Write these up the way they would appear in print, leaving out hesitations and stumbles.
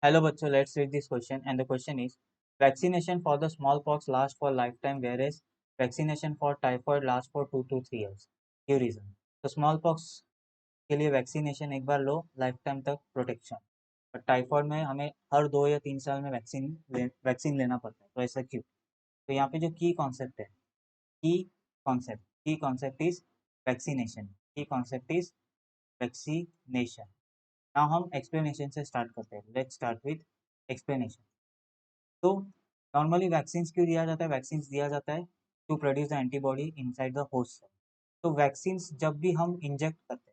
Hello bachcho, let's read this question and the question is vaccination for the smallpox lasts for lifetime whereas vaccination for typhoid lasts for 2 to 3 years. क्यों reason? तो smallpox के लिए vaccination एक बार लो life time तक protection, और typhoid में हमें हर 2 या 3 साल में वैक्सीन लेना पड़ता है, तो ऐसा क्यों? तो यहाँ पे जो की कॉन्सेप्ट है, key concept is vaccination, key concept is vaccination. Now हम एक्सप्लेनेशन से स्टार्ट करते हैं। Let's start with explanation. तो नॉर्मली वैक्सीन क्यों दिया जाता है? वैक्सीन दिया जाता है to produce the antibody inside the host cell. तो वैक्सीन जब भी हम इंजेक्ट करते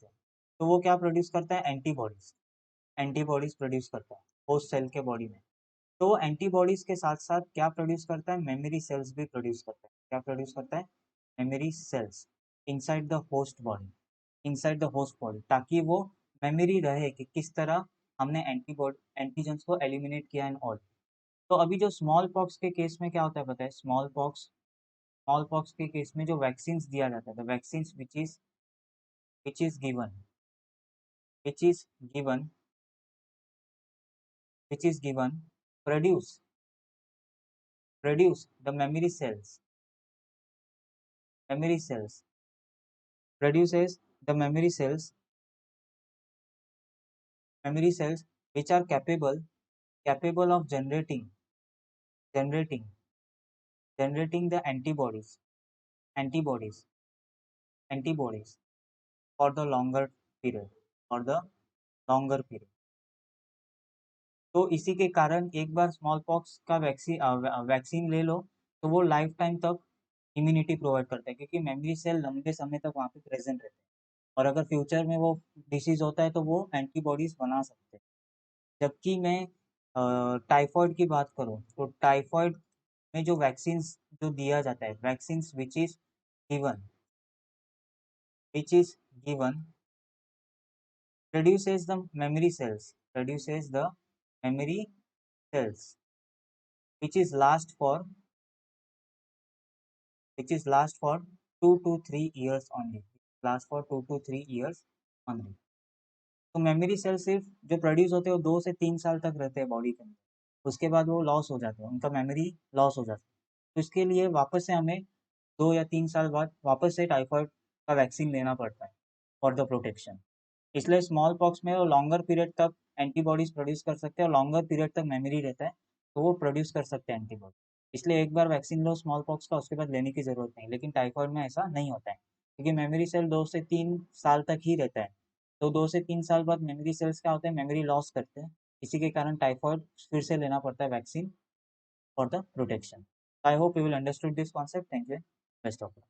हैं तो वो क्या प्रोड्यूस करता है? एंटीबॉडीज प्रोड्यूस करता है होस्ट सेल के बॉडी में। तो एंटीबॉडीज के साथ साथ क्या प्रोड्यूस करता है? मेमोरी सेल्स भी प्रोड्यूस करता है। क्या प्रोड्यूस करता है? Memory cells inside the host body, inside the host body, ताकि वो मेमोरी रहे कि किस तरह हमने एंटीजेंस को एलिमिनेट किया एंड ऑल। तो अभी जो स्मॉल पॉक्स के केस में क्या होता है पता है? स्मॉल पॉक्स के केस में जो वैक्सीन दिया जाता है, the vaccine which is given which is given which is given produce produce the memory cells produces the memory cells which are capable of generating generating the antibodies antibodies for the longer period। तो इसी के कारण एक बार small pox का vaccine ले लो तो वो life time तक इम्यूनिटी प्रोवाइड करता है, क्योंकि मेमोरी सेल लंबे समय तक वहाँ पे प्रेजेंट रहते हैं, और अगर फ्यूचर में वो डिसीज होता है तो वो एंटीबॉडीज बना सकते हैं। जबकि मैं टाइफॉइड की बात करूँ तो टाइफॉइड में जो वैक्सीन जो दिया जाता है, vaccine given which is given produces the memory cells which is last for 2 to 3 years only, last for 2 to 3 years only। तो मेमोरी सेल सिर्फ जो प्रोड्यूस होते हैं वो 2 से 3 साल तक रहते हैं बॉडी के अंदर, उसके बाद वो लॉस हो जाते हैं, उनका मेमोरी लॉस हो जाता है। तो इसके लिए वापस से हमें 2 या 3 साल बाद वापस से टाइफॉइड का वैक्सीन लेना पड़ता है फॉर द प्रोटेक्शन। इसलिए स्मॉल पॉक्स में वो लॉन्गर पीरियड तक एंटीबॉडीज प्रोड्यूस कर सकते हैं और लॉन्गर पीरियड तक मेमोरी रहता है, तो वो प्रोड्यूस कर सकते हैं एंटीबॉडी। इसलिए एक बार वैक्सीन लो स्मॉल पॉक्स का, उसके बाद लेने की जरूरत नहीं। लेकिन टाइफॉइड में ऐसा नहीं होता है, क्योंकि मेमोरी सेल 2 से 3 साल तक ही रहता है। तो 2 से 3 साल बाद मेमोरी सेल्स क्या होते हैं? मेमोरी लॉस करते हैं। इसी के कारण टाइफॉइड फिर से लेना पड़ता है vaccine for the protection. I hope you will understood this concept. Thank you, best of luck.